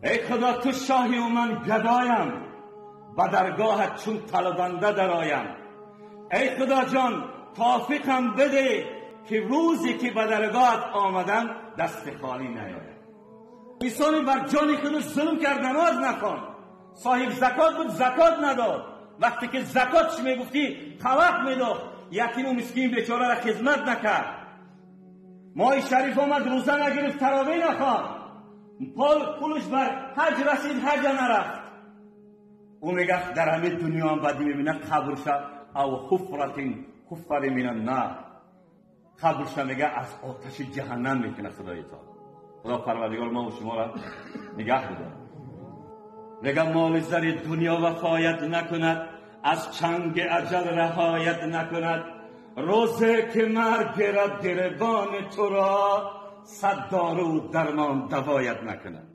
ای خدا تو شاهی و من گدایم، به درگاهت چون طلبنده درآیم. ای خدا جان توفیقم بده که روزی که به درگاهت آمدم دست خالی نیایم. انسانی بر جان خودش ظلم کرد نماز نخوان، صاحب زکات بود زکات نداد، وقتی که زکاتش میگفتی طواف میداد، یتیم و مسکین بیچاره را خدمت نکرد. ماه شریف آمد روزه نگرفت، تراویح نخواند، پولش بر حج رسید حج نرفت. او میگه در همه دنیا هم بدی میبینه قبرش او حفر من النار، قبرش میگه از آتش جهنم میکنه. خدا پروردگار ما و شما را نگه بداره. میگه مال زر دنیا وفایت نکند، از چنگ اجل رهایت نکند. روزه که مرگ گرد گریبان تو را، صد دارو درمان دوایت نکند.